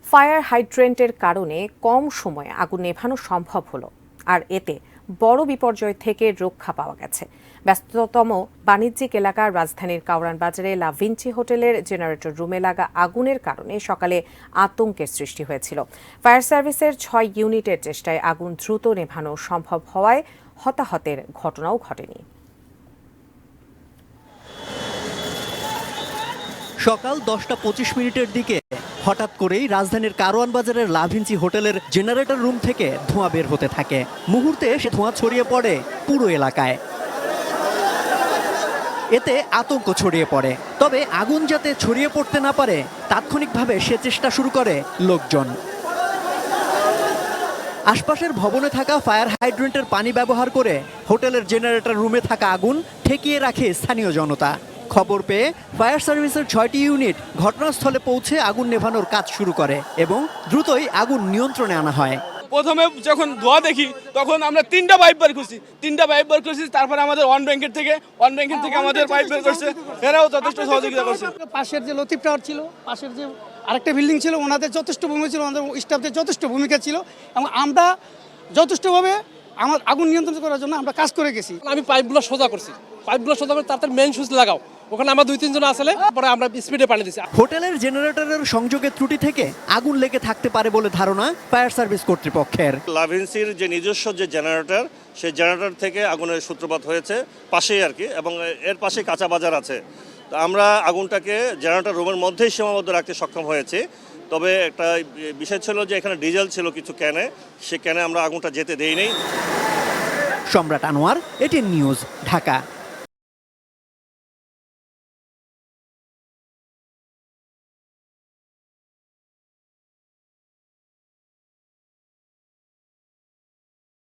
Fire হাইড্রেন্টের কারণে কম সময়ে আগুন নেভানো সম্ভব হলো, আর এতে বড় বিপর্যয় থেকে রক্ষা পাওয়া গেছে। ব্যস্ততম বাণিজ্যিক এলাকার রাজধানীর কাউরান বাজারে লা ভিঞ্চি হোটেলের জেনারেটর রুমে লাগা আগুনের কারণে সকালে আতঙ্কের সৃষ্টি হয়েছিল। ফায়ার সার্ভিসের ৬ ইউনিটের চেষ্টায় আগুন দ্রুত নেভানো সম্ভব হওয়ায় হতাহতের ঘটনাও ঘটেনি। সকাল 10:25 দিকে হঠাৎ করেই রাজধানীর কারওয়ান বাজারের লা ভিঞ্চি হোটেলের জেনারেটর রুম থেকে ধোঁয়া বের হতে থাকে। মুহূর্তে সে ধোঁয়া ছড়িয়ে পড়ে পুরো এলাকায়। এতে আতঙ্ক ছড়িয়ে পড়ে। তবে আগুন যাতে ছড়িয়ে পড়তে না পারে তাৎক্ষণিকভাবে সে চেষ্টা শুরু করে লোকজন। আশপাশের ভবনে থাকা ফায়ার হাইড্রেন্টের পানি ব্যবহার করে হোটেলের জেনারেটর রুমে থাকা আগুন ঠেকিয়ে রাখে স্থানীয় জনতা। খবর পেয়ে ফায়ার সার্ভিসের ৬টি ইউনিট ঘটনাস্থলে পৌঁছে আগুন নেভানোর কাজ শুরু করে এবং দ্রুতই আগুন নিয়ন্ত্রণে আনা হয়। প্রথমে যখন ধোঁয়া দেখি তখন আমরা তিনটা পাইপ বের করছি, তারপরে আমাদের ওয়ান ব্যাংকের থেকে আমাদের পাইপ বের করছে, এরাও যথেষ্ট সহযোগিতা করছে। পাশের যে লতিফ টাওয়ার ছিল, পাশের যে আরেকটা বিল্ডিং ছিল, ওনাদের যথেষ্ট ভূমিকা ছিল, আমাদের স্টাফদের যথেষ্ট ভূমিকা ছিল এবং আমরা যথেষ্টভাবে আমার আগুন নিয়ন্ত্রণ করার জন্য আমরা কাজ করে গেছি। আমি পাইপগুলো সোজা করে তাড়াতাড়ি মেইন সুইচ লাগাও, ওখানে আমরা 2-3 জন আসলে পরে আমরা স্পিডে পানি দিছি। হোটেলের জেনারেটরের সংযোগের ত্রুটি থেকে আগুন লেগে থাকতে পারে বলে ধারণা ফায়ার সার্ভিস কর্তৃপক্ষের। লা ভিঞ্চির যে নিজস্ব যে জেনারেটর, সেই জেনারেটর থেকে আগুনের সূত্রপাত হয়েছে পাশেই আর কি, এবং এর পাশে কাঁচা বাজার আছে। তো আমরা আগুনটাকে জেনারেটর রুমের মধ্যেই সীমাবদ্ধ রাখতে সক্ষম হয়েছি। তবে একটা বিষয় ছিল যে এখানে ডিজেল ছিল কিছু ক্যানে, সে ক্যানে আমরা আগুনটা যেতে দেইনি। সম্রাট আনোয়ার, এটিএন নিউজ, ঢাকা।